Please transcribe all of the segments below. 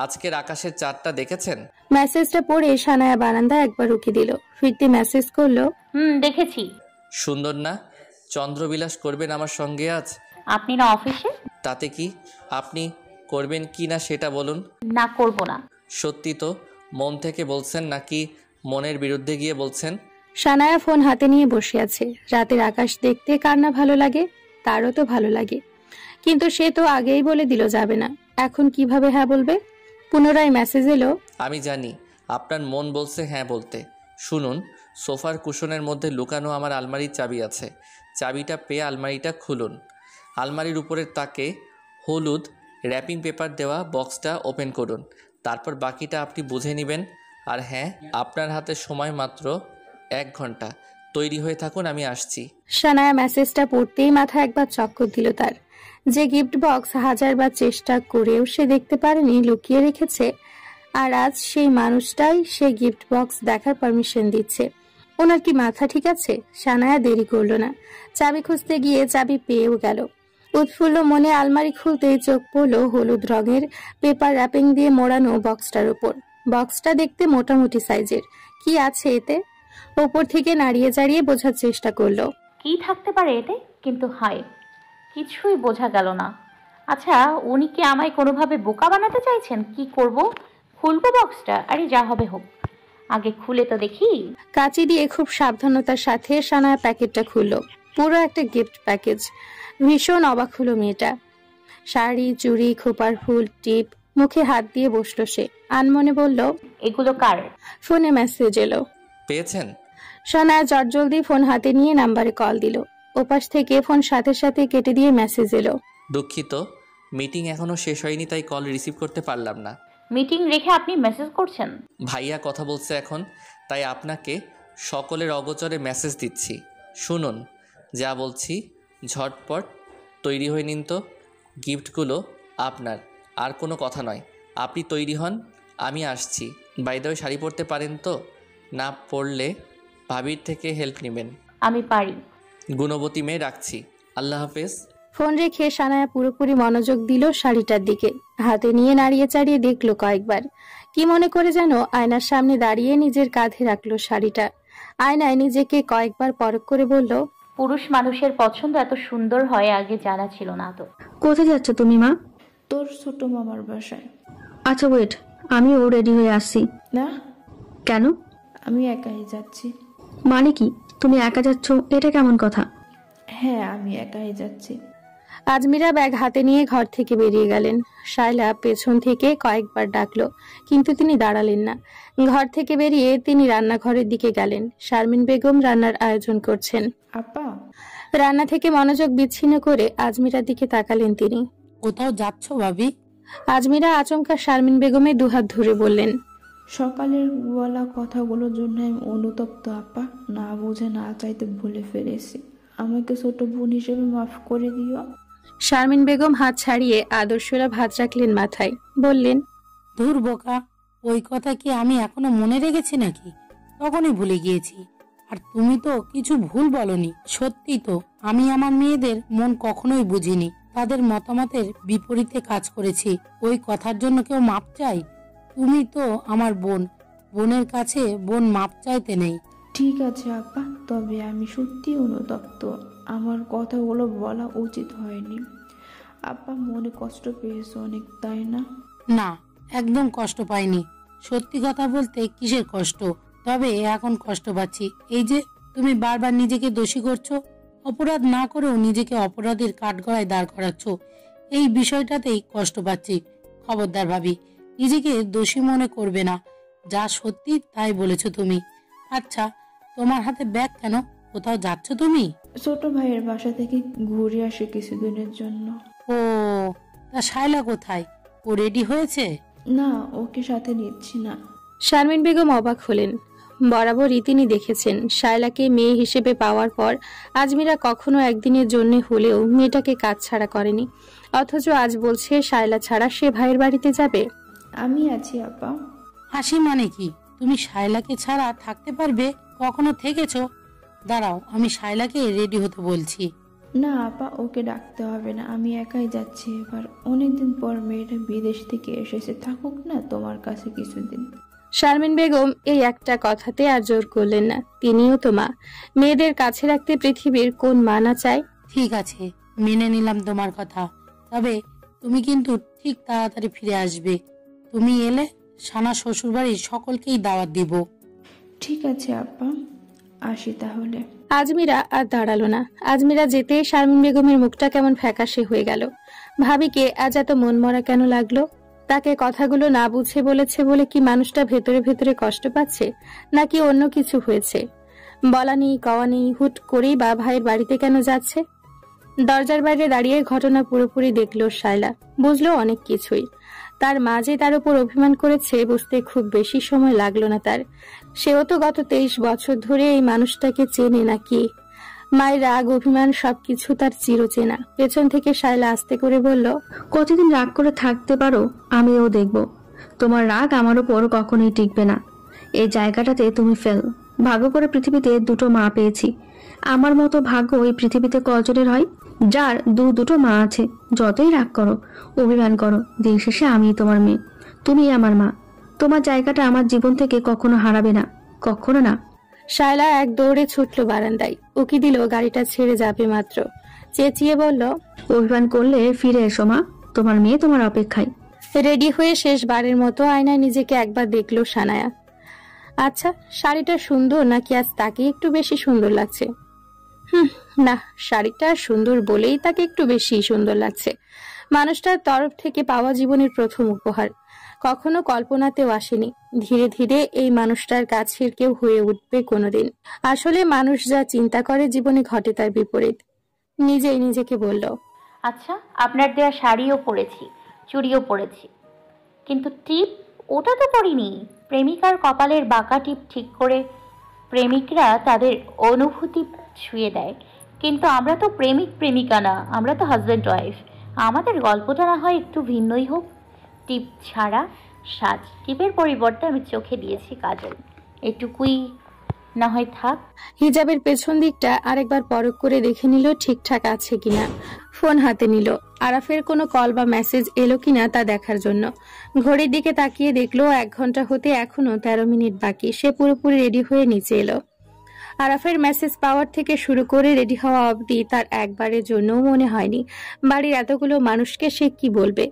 আজকের আকাশের চাঁদটা দেখেছেন? মেসেজটা পড়ে সানায়া বারান্দা একবার উকি দিল, ফিরতে মেসেজ করলো, দেখেছি। সুন্দর না? চন্দ্রবিলাস করবেন আমার সঙ্গে আজ? আপনি না অফিসে? তাতে কি? আপনি করবেন কি না সেটা বলুন। না, করব না। সত্যি তো? মন থেকে বলছেন নাকি মনের বিরুদ্ধে গিয়ে বলছেন? সানায়া ফোন হাতে নিয়ে বসে আছে। রাতের আকাশ দেখতে কার না ভালো লাগে, তারও তো ভালো লাগে, কিন্তু সে তো আগেই বলে দিল যাবে না, এখন কিভাবে হ্যাঁ বলবে? পুনরায় মেসেজ এলো, আমি জানি আপনার মন বলছে হ্যাঁ বলতে। শুনুন, সোফার কুশনের মধ্যে লুকানো আমার আলমারির চাবি আছে। চাবিটা পেয়ে আলমারিটা খুলুন। আলমারির উপরের তাকে হলুদ র্যাপিং পেপার দেওয়া বক্সটা ওপেন করুন। তারপর বাকিটা আপনি বুঝে নেবেন। আর হ্যাঁ, আপনার হাতে সময় মাত্র 1 ঘন্টা। তৈরি হয়ে থাকুন, আমি আসছি। সানায়া মেসেজটা পড়তেই মাথা একবার চক্কর দিল তার। যে গিফট বক্স হাজারবার চেষ্টা করেও সে দেখতে পারেনি লুকিয়ে রেখেছে, আর আজ সেই মানুষটাই সে গিফট বক্স দেখার পারমিশন দিচ্ছে। ওনার কি মাথা ঠিক আছে? সানায়া দেরি করলো না, চাবি খুঁজতে গিয়ে চাবি পেয়েও গেল। উৎফুল্ল মনে আলমারি খুলতেই চোখ পড়লো হলুদ রঙের পেপার র্যাপিং দিয়ে মোড়ানো বক্সটার উপর। বক্সটা দেখতে মোটামুটি সাইজের। কি আছে এতে? ওপর থেকে নাড়িয়ে চাড়িয়ে বোঝার চেষ্টা করলো। কি থাকতে পারে এতে? কিন্তু হায়, কিছুই বোঝা গেল না। আচ্ছা, উনি কি আমায় কোনোভাবে বোকা বানাতে চাইছেন? কি করব? খুলবো বক্সটা? আরে যা হবে হোক, আগে খুলে তো দেখি। কাঁচি দিয়ে খুব সাবধানতার সাথে সানায়া প্যাকেটটা খুললো। পুরো একটা গিফট প্যাকেজ। ভীষণ অবাক হলো মেয়েটা। শাড়ি, চুড়ি, খোপার ফুল, টিপ। মুখে হাত দিয়ে বসলো সে। আনমনে বলল, এগুলো কার? ফোনে মেসেজ এলো। পেয়েছেন? সানায়া জলদি ফোন হাতে নিয়ে নাম্বারে কল দিল। ওপাশ থেকে ফোন সাথে সাথে কেটে দিয়ে মেসেজ এলো, দুঃখিত, মিটিং এখনো শেষ হয়নি তাই কল রিসিভ করতে পারলাম না। মিটিং রেখে আপনি মেসেজ করছেন? ভাইয়া কথা বলছে এখন, তাই আপনাকে সকলের অগোচরে মেসেজ দিচ্ছি। শুনুন যা বলছি, ঝটপট তৈরি হয়ে নিন তো। গিফটগুলো আপনার, আর কোনো কথা নয়। আপনি তৈরি হন, আমি আসছি। বাই দ্য ওয়ে, শাড়ি পরতে পারেন তো? না পরলে ভাবির থেকে হেল্প নেবেন। আমি পারি। গুণবতী মেয়ে, রাখছি। আল্লাহ হাফেজ। ফোন রেখে সানায়া পুরোপুরি মনোযোগ দিল শাড়িটার দিকে। হাতে নিয়ে নাড়িয়ে চাড়িয়ে দেখলো কয়েকবার। কি মনে করে যেন আয়নার সামনে দাঁড়িয়ে নিজের কাঁধে রাখলো শাড়িটা। আয়নায় নিজেকে কয়েকবার পরখ করে বলল, পুরুষ মানুষের পছন্দ এত সুন্দর হয় আগে জানা ছিল না তো। কোথায় যাচ্ছ তুমি মা? তোর ছোট মামার বাসায়। আচ্ছা ওয়েট, আমিও রেডি হয়ে আসছি। না, কেন? আমি একাই যাচ্ছি। মানে কি, তুমি একা যাচ্ছ? এটা কেমন কথা? হ্যাঁ, আমি একাই যাচ্ছি। আজমিরা ব্যাগ হাতে নিয়ে ঘর থেকে বেরিয়ে গেলেন। শায়লা পেছন থেকে কয়েকবার ডাকলো, কিন্তু তিনি দাঁড়ালেন না। ঘর থেকে বেরিয়ে তিনি রান্নাঘরের দিকে গেলেন। শারমিন বেগম রান্নার আয়োজন করছেন। আপা, রান্না থেকে মনোযোগ বিচ্ছিন্ন করে আজমিরার দিকে তাকালেন তিনি। কোথাও যাচ্ছ ভাবি? আজমিরা আচমকা শারমিন বেগমের দুহাত ধরে বললেন, সকালের বলা কথাগুলোর জন্য আমি অনুতপ্ত আপা। না বুঝে না চাইতে ভুলে ফেলেছি। আমাকে ছোট বোন হিসেবে মাফ করে দিও। শারমিন বেগম হাত ছাড়িয়ে আদর্শরা ভাত রাখলেন মাথায়, বললেন, ধুর বোকা, ওই কথা কি আমি এখনো মনে রেখেছি নাকি? তখনই ভুলে গিয়েছি। আর তুমি তো কিছু ভুল বলনি। সত্যি তো, আমি আমার মেয়েদের মন কখনোই বুঝিনি। তাদের মতামতের বিপরীতে কাজ করেছি। ওই কথার জন্য কেউ মাপ চাই? তুমি তো আমার বোন, বোনের কাছে বোন মাপ চাইতে নেই। ঠিক আছে আপা, তবে আমি সত্যি অনুতপ্ত। আমার কথাগুলো বলা উচিত হয়নি। আপা, মনে কষ্ট পেয়েছো অনেক, তাই না? না, একদম কষ্ট পাইনি। সত্যি কথা বলতে কিসের কষ্ট? তবে এখন কষ্ট পাচ্ছি এই যে তুমি বারবার নিজেকে দোষী করছো। অপরাধ না করেও নিজেকে অপরাধের কাঠগড়ায় দাঁড় করাচ্ছ। এই বিষয়টাতেই কষ্ট পাচ্ছি। খবরদার ভাবি, নিজেকে দোষী মনে করবে না। যা সত্যি তাই বলেছো তুমি। আচ্ছা, তোমার হাতে ব্যাগ কেন? কোথাও যাচ্ছ তুমি? ছোট ভাইয়ের বাসা থেকে ঘুরে আসে কিছুদিনের জন্য। ও, তা শায়লা কোথায়? ও রেডি হয়েছে? না, ওকে সাথে নিচ্ছি না। শারমিন বেগম অবাক হলেন। বরাবরই তিনি দেখেছেন শায়লাকে মেয়ে হিসেবে পাওয়ার পর আজমিরা কখনো একদিনের জন্য হলেও মেয়েটাকে কাজ ছাড়া করেনি, অথচ আজ বলছে শায়লা ছাড়া সে ভাইয়ের বাড়িতে যাবে। আমি আছি আপা। হাসি মানে কি? তুমি শায়লাকে ছাড়া থাকতে পারবে? কখনো থেকেছো? দাঁড়াও, আমি শায়লাকে রেডি হতে বলছি। না আপা, ওকে ডাকতে হবে না, আমি একাই যাচ্ছি এবার। অনেকদিন পর মেয়েটা বিদেশ থেকে এসেছে, থাকুক না তোমার কাছে কিছুদিন। শারমিন বেগম এই একটা কথাতে আর জোর করলেন না। তিনিও তো মা, মেয়েদের কাছে রাখতে পৃথিবীর কোন মা না চায়। ঠিক আছে, মেনে নিলাম তোমার কথা। তবে তুমি কিন্তু ঠিক তাড়াতাড়ি ফিরে আসবে। তুমি এলে সানা শ্বশুরবাড়ির সকলকেই দাওয়াত দিব। ঠিক আছে আপা, আসি তাহলে। আজমিরা আর দাঁড়ালো না। আজমিরা যেতেই শারমিন বেগমের মুখটা কেমন ফ্যাকাশে হয়ে গেল। ভাবিকে আজ এত মনমরা কেন লাগলো? তাকে কথাগুলো না বুঝে বলেছে বলে কি মানুষটা ভেতরে ভেতরে কষ্ট পাচ্ছে, নাকি অন্য কিছু হয়েছে? বলা নেই কওয়া নেই, হুট করেই বা ভাইয়ের বাড়িতে কেন যাচ্ছে? দরজার বাইরে দাঁড়িয়ে ঘটনা পুরোপুরি দেখলো শায়লা, বুঝলো অনেক কিছুই। তার মা যে তার উপর অভিমান করেছে বুঝতে খুব বেশি সময় লাগলো না তার। সেও তো গত 23 বছর ধরে এই মানুষটাকে চেনে নাকি? মায়ের রাগ অভিমান সবকিছু তার চিরচেনা। পেছন থেকে শায়লা আস্তে করে বলল, কতদিন রাগ করে থাকতে পারো আমিও দেখব। তোমার রাগ আমার উপর কখনোই টিকবে না। এই জায়গাটাতে তুমি ফেল। ভাগ্য করে পৃথিবীতে দুটো মা পেয়েছি। আমার মতো ভাগ্য এই পৃথিবীতে কজনের হয় যার দুটো মা আছে? যতই রাগ করো, অভিমান করো, দিন শেষে আমি তোমার মেয়ে, তুমি আমার মা। তোমার জায়গাটা আমার জীবন থেকে কখনো হারাবে না, কখনো না। শায়লা এক দৌড়ে ছুটলো বারান্দায়। উকি দিল গাড়িটা ছেড়ে যাবে মাত্র। চেঁচিয়ে বলল, অভিমান করলে ফিরে এসো মা, তোমার মেয়ে তোমার অপেক্ষায়। রেডি হয়ে শেষবারের মতো আয়নায় নিজেকে একবার দেখলো সানায়া। আচ্ছা, শাড়িটা সুন্দর নাকি আজ তাকে একটু বেশি সুন্দর লাগছে? না, শাড়িটা সুন্দর বলেই তাকে একটু বেশি সুন্দর লাগছে। মানুষটার তরফ থেকে পাওয়া জীবনের প্রথম উপহার। কখনো কল্পনাতেও আসেনি ধীরে ধীরে এই মানুষটার কাছের কেউ হয়ে উঠবে কোনোদিন। আসলে মানুষ যা চিন্তা করে জীবনে ঘটে তার বিপরীত। নিজেই নিজেকে বলল, আচ্ছা, আপনার দেয়া শাড়িও পরেছি, চুড়িও পরেছি, কিন্তু টিপ ওটা তো পরিনি। প্রেমিকার কপালের বাঁকা টিপ ঠিক করে প্রেমিকরা তাদের অনুভূতি ছুঁয়ে দেয়, কিন্তু আমরা তো প্রেমিক প্রেমিকা না, আমরা তো হাজব্যান্ড ওয়াইফ। আমাদের গল্পটা না হয় একটু ভিন্নই হোক। টিপ ছাড়া সাজ, টিপের পরিবর্তে আমি চোখে দিয়েছি কাজল, এটুকুই না হয় থাক। হিজাবের পেছন দিকটা আরেকবার পরখ করে দেখে নিল ঠিকঠাক আছে কিনা। ফোন হাতে নিল, আরাফের কোনো কল বা মেসেজ এলো কিনা তা দেখার জন্য। ঘড়ির দিকে তাকিয়ে দেখলো 1 ঘন্টা হতে এখনো 13 মিনিট বাকি। সে পুরোপুরি রেডি হয়ে নিচে এলো। আরাফের মেসেজ পাওয়ার থেকে শুরু করে রেডি হওয়া অবধি তার একবারের জন্যও মনে হয়নি বাড়ির এতগুলো মানুষকে সে কি বলবে।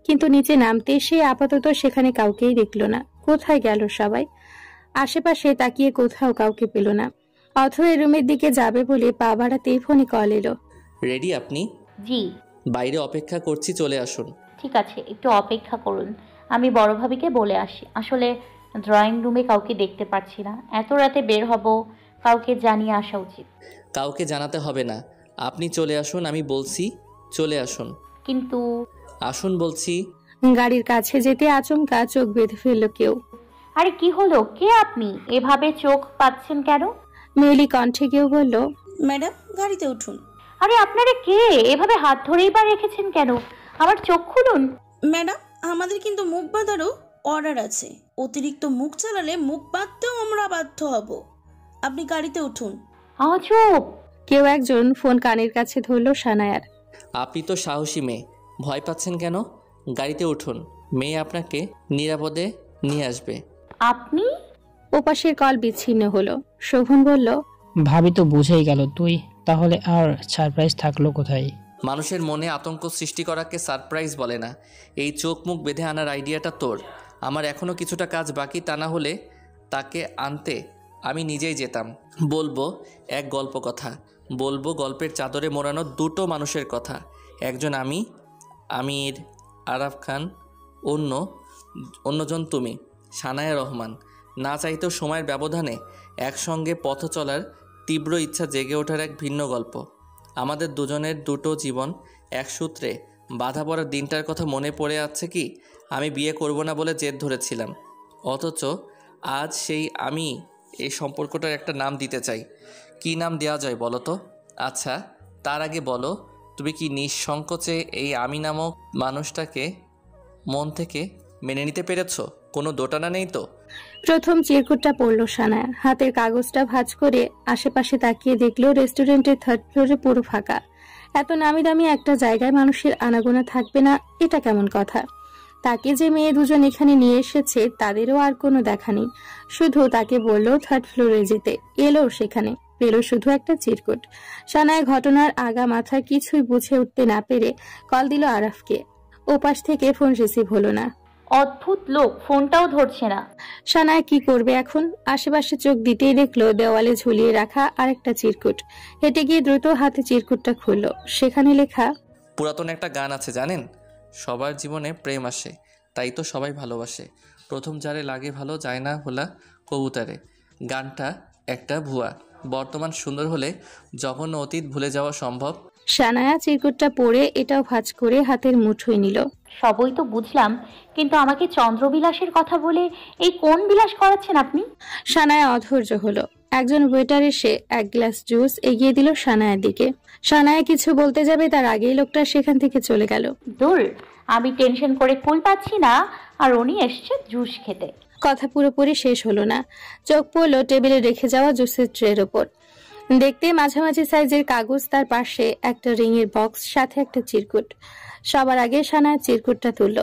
কিন্তু নিচে নামতে সে আপাতত সেখানে কাউকেই দেখলো না। কোথায় গেল সবাই? আশেপাশে তাকিয়ে কোথাও কাউকে পেল না। অথই রুমের দিকে যাবে বলে পা বাড়াতেই ফোনে কল এলো। রেডি আপনি? জি। বাইরে অপেক্ষা করছি, চলে আসুন। ঠিক আছে, একটু অপেক্ষা করুন, আমি বড় ভাবিকে বলে আসি। আসলে ড্রয়িং রুমে কাউকে দেখতে পাচ্ছি না, এত রাতে বের হব, কাউকে জানিয়ে আসা উচিত। কাউকে জানাতে হবে না, আপনি চলে আসুন, আমি বলছি চলে আসুন। কিন্তু আসুন বলছি। গাড়ির কাছে যেতে আচমকা চোখ বেঁধে ফেলল কেউ। আরে কি হলো, কে আপনি? এভাবে চোখ পাচ্ছেন কেন? মেয়েলি কণ্ঠে কেউ বলল, ম্যাডাম গাড়িতে উঠুন। আরে আপনারা কে? এভাবে হাত ধরেই বা রেখেছেন কেন? আমার চোখ খুলুন। ম্যাডাম আমাদের কিন্তু মুখ বাঁধারও অর্ডার আছে, অতিরিক্ত মুখ চালালে মুখ বাঁধতেও আমরা বাধ্য হব। আপনি গাড়িতে উঠুন। আজব। কেউ একজন ফোন কানের কাছে ধরলো সানায়ার। আপনি তো সাহসী মেয়ে, ভয় পাচ্ছেন কেন? গাড়িতে উঠুন, মেয়ে আপনাকে নিরাপদে নিয়ে আসবে। আপনি? ওপাশের কল বিচ্ছিন্ন হলো। শোভন বলল, ভাবি তো বুঝেই গেল তুই, তাহলে আর সারপ্রাইজ থাকলো কোথায়? মানুষের মনে আতঙ্ক সৃষ্টি করাকে সারপ্রাইজ বলে না। এই চোখ মুখ বেঁধে আনার আইডিয়াটা তোর। আমার এখনও কিছুটা কাজ বাকি, তা না হলে তাকে আনতে আমি নিজেই যেতাম। বলবো এক গল্প কথা, বলবো গল্পের চাদরে মোড়ানো দুটো মানুষের কথা। একজন আমি, আমির আরাফ খান, অন্যজন তুমি, সানায়া রহমান। না চাইতেও সময়ের ব্যবধানে একসঙ্গে পথ চলার তীব্র ইচ্ছা জেগে ওঠার এক ভিন্ন গল্প। আমাদের দুজনের দুটো জীবন এক সূত্রে বাধা পড়ার দিনটার কথা মনে পড়ে আছে কি? আমি বিয়ে করব না বলে জেদ ধরেছিলাম, অথচ আজ সেই আমি এই সম্পর্কটার একটা নাম দিতে চাই। কি নাম দেওয়া যায় বলো তো? আচ্ছা তার আগে বলো, তুমি কি নিঃসংকোচে এই আমি নামক মানুষটাকে মন থেকে মেনে নিতে পেরেছো? কোনো দোটানা নেই তো? প্রথম চিরকুটটা পড়ল সানায়া। হাতের কাগজটা ভাঁজ করে আশেপাশে তাকিয়ে দেখলো রেস্টুরেন্টের 3rd ফ্লোরে পুরো ফাঁকা। এত নামি দামি একটা জায়গায় মানুষের আনাগোনা থাকবে না, এটা কেমন কথা? তাকে যে মেয়ে দুজন এখানে নিয়ে এসেছে তাদেরও আর কোনো দেখা নেই। শুধু তাকে বললো 3rd ফ্লোরে যেতে, এলো সেখানে, পেল শুধু একটা চিরকুট। সানায়া ঘটনার আগা মাথা কিছুই বুঝে উঠতে না পেরে কল দিল আরাফকে। ওপাশ থেকে ফোন রিসিভ হলো না। অদ্ভুত লোক, ফোনটাও ধরছে না। সানায়া কি করবে এখন? আশেপাশে চোখ দিতেই দেখলো দেওয়ালে ঝুলিয়ে রাখা আরেকটা চিরকুট। হেঁটে গিয়ে দ্রুত হাতে চিরকুটটা খুললো। সেখানে লেখা, পুরাতন একটা গান আছে জানেন, সবার জীবনে প্রেম আসে, তাই তো সবাই ভালোবাসে, প্রথম যারে লাগে ভালো যায় না হোলা কবুতারে। গানটা একটা ভুয়া, বর্তমান সুন্দর হলে জঘন্য অতীত ভুলে যাওয়া সম্ভব। সানায়া চিরকুটটা পড়ে এটাও ভাঁজ করে হাতের মুঠোয় নিল। সবই তো বুঝলাম, কিন্তু আমাকে চন্দ্রবিলাসের কথা বলে এই কোন বিলাস করাচ্ছেন আপনি? সানায়া অধৈর্য হলো। একজন ওয়েটার এসে এক গ্লাস জুস এগিয়ে দিল সানায়ার দিকে। সানায়া কিছু বলতে যাবে তার আগেই লোকটা সেখান থেকে চলে গেল। দূর, আমি টেনশন করে কুল পাচ্ছি না, আর উনি এসছে জুস খেতে। কথা পুরোপুরি শেষ হলো না, চোখ পড়ল টেবিলে রেখে যাওয়া জুসের ট্রের ওপর। দেখতে মাঝামাঝি সাইজের কাগজ, তার পাশে একটা রিং এর বক্স, সাথে একটা চিরকুট। সবার আগে সানায়া চিরকুটটা তুলল।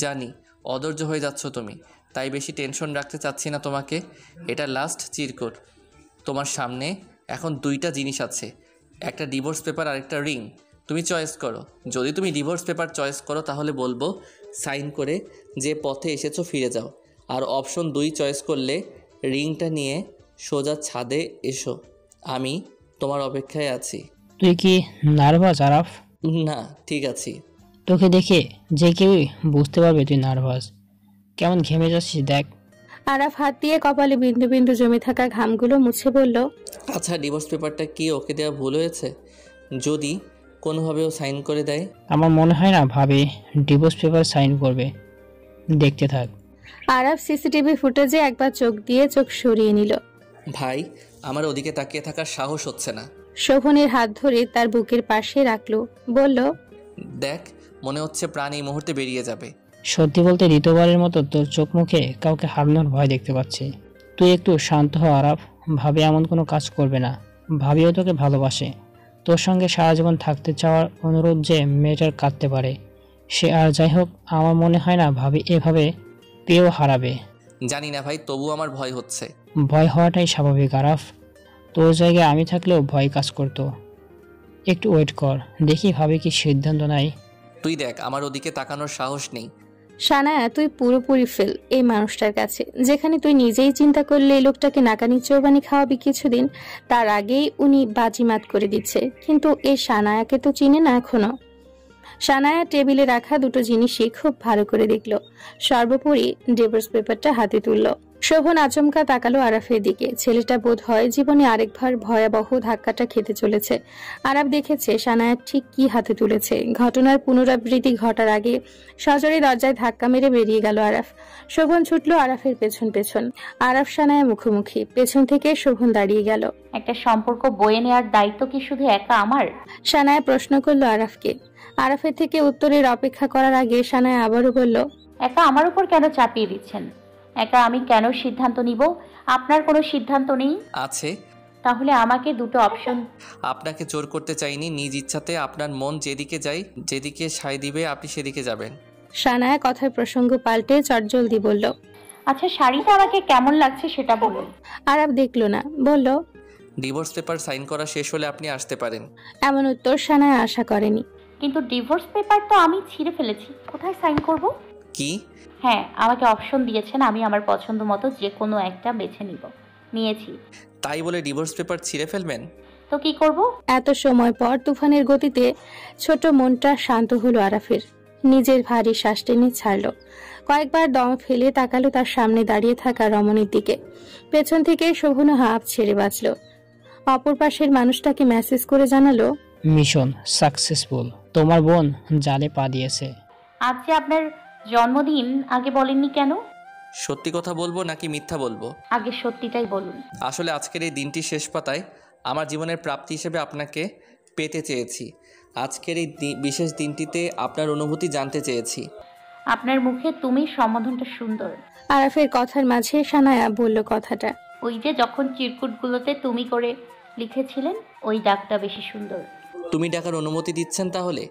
জানি অধৈর্য হয়ে যাচ্ছ তুমি, তাই বেশি টেনশন রাখতে চাচ্ছি না তোমাকে। এটা লাস্ট চিরকুট। তোমার সামনে এখন 2টা জিনিস আছে, একটা ডিভোর্স পেপার আর একটা রিং। তুমি চয়েস করো। যদি তুমি ডিভোর্স পেপার চয়েস করো তাহলে বলবো সাইন করে যে পথে এসেছো ফিরে যাও, আর অপশন 2 চয়েস করলে রিংটা নিয়ে সোজা ছাদে এসো, আমি তোমার অপেক্ষায় আছি। তুই কি নার্ভাস আরাফ? না, ঠিক আছি। তোকে দেখে যে কেউই বুঝতে পারবে তুই নার্ভাস। কেমন ঘেমে যাচ্ছিস দেখ। আরাফ হাত দিয়ে কপালে বিন্দু বিন্দু জমে থাকা ঘামগুলো মুছে বলল, আচ্ছা, ডিভোর্স পেপারটা কি ওকে দেওয়া ভুল হয়েছে? যদি কোনোভাবেও সাইন করে দেয়? আমার মনে হয় না ভাবে ডিভোর্স পেপার সাইন করবে, দেখতে থাক। আরাফ সিসিটিভি ফুটেজে একবার চোখ দিয়ে চোখ সরিয়ে নিল। ভাই, আমার ওদিকে তাকিয়ে থাকার সাহস হচ্ছে না। শোভনের হাত ধরে তার বুকের পাশে রাখলো, বলল, দেখ, মনে হচ্ছে প্রাণ এই মুহূর্তে বেরিয়ে যাবে। সত্যি বলতে দ্বিতীয়বারের মতো তোর চোখ মুখে কাউকে হারানোর ভয় দেখতে পাচ্ছি। তুই একটু শান্ত হ আরাফ। ভাবে এমন কোনো কাজ করবে না। ভাবিও তোকে ভালোবাসে। তোর সঙ্গে সারা জীবন থাকতে চাওয়ার অনুরোধ যে মেয়েটার কাঁদতে পারে, সে আর যাই হোক, আমার মনে হয় না ভাবি এভাবে পেয়েও হারাবে। জানি না ভাই, তবু আমার ভয় হচ্ছে। ভয় হওয়াটাই স্বাভাবিক আরাফ। তোর জায়গায় আমি থাকলেও ভয় কাজ করতো। একটু ওয়েট কর, দেখি ভাবি কি সিদ্ধান্ত নাই। তুই দেখ, আমার ওদিকে তাকানোর সাহস নেই। সানায়া, তুই পুরোপুরি ফেল এই মানুষটার কাছে। যেখানে তুই নিজেই চিন্তা করলে এই লোকটাকে নাকানি চৌবানি খাওয়াবি কিছুদিন, তার আগেই উনি বাজিমাত করে দিচ্ছে। কিন্তু এই সানায়াকে তো চিনে না এখনো। সানায়া টেবিলে রাখা 2টো জিনিসই খুব ভালো করে দেখলো। সর্বোপরি ডিভোর্স পেপারটা হাতে তুললো। শোভন আচমকা তাকালো আরাফের দিকে। ছেলেটা বোধ হয় জীবনে আরেকবার ভয়াবহ ধাক্কাটা খেতে চলেছে। আরাফ দেখেছে সানায়া ঠিক কি হাতে তুলেছে। ঘটনার পুনরাবৃত্তি ঘটার আগে সজোরে দরজায় ধাক্কা মেরে বেরিয়ে গেল আরাফ। শোভন ছুটলো আরাফের পেছন পেছন। আরাফ সানায়া মুখোমুখি, পেছন থেকে শোভন দাঁড়িয়ে গেল। একটা সম্পর্ক বয়ে নেওয়ার দায়িত্ব কি শুধু একা আমার? সানায়া প্রশ্ন করলো আরাফকে। আরাফের থেকে উত্তরের অপেক্ষা করার আগে সানায়া আবারও বলল, একা আমার উপর কেন চাপিয়ে দিচ্ছেন? একা আমি কেন সিদ্ধান্ত নিব? আপনার কোনো সিদ্ধান্ত নেই? আছে। তাহলে আমাকে 2টো অপশন। আপনাকে জোর করতে চাইনি, নিজ ইচ্ছাতে আপনার মন যেদিকে যায়, যেদিকে সায় দিবে আপনি সেদিকে যাবেন। সানায়া কথার প্রসঙ্গ পাল্টে চটজলদি বলল, আচ্ছা, শাড়িটা আমাকে কেমন লাগছে সেটা বলুন। আরাফ দেখলো না, বলল, ডিভোর্স পেপার সাইন করা শেষ হলে আপনি আসতে পারেন। এমন উত্তর সানায়া আশা করেনি। কিন্তু ডিভোর্স পেপার তো আমি ছিঁড়ে ফেলেছি, কোথায় সাইন করব? কি? হ্যাঁ, আমাকে অপশন দিয়েছেন, আমি আমার পছন্দ মতো যে কোনো একটা বেছে নিয়েছি। তাই বলে ডিভোর্স পেপার ছিঁড়ে ফেলবেন? তো কি করব? এত সময় পর তুফানের গতিতে ছোট মনটা শান্ত হলো আরাফের। নিজের ভারী শ্বাস টেনে ছাড়লো। কয়েকবার দম ফেলে তাকালো তার সামনে দাঁড়িয়ে থাকা রমণীর দিকে। পেছন থেকে শোভনও হাঁপ ছেড়ে বাঁচল। অপর পাশের মানুষটাকে মেসেজ করে জানালো, মিশন সাকসেসফুল। তোমার বোন জালে পা দিয়েছে। আজ যে আপনার জন্মদিন, আগে বলেননি কেন? সত্যি কথা বলবো নাকি মিথ্যা বলবো? আগে সত্যিটাই বলুন। আসলে আজকের এই দিনটি শেষ পাতায় আমার জীবনের প্রাপ্তি হিসেবে আপনাকে পেতে চেয়েছি। আজকের এই বিশেষ দিনটিতে আপনার অনুভূতি জানতে চেয়েছি। আপনার মুখে তুমি সম্বোধনটা সুন্দর। আরাফের কথার মাঝে সানায়া বলল কথাটা। ওই যে যখন চিরকুটগুলোতে তুমি করে লিখেছিলেন, ওই ডাকটা বেশি সুন্দর। তুমি ডাকার অনুমতি দিচ্ছেন তাহলে?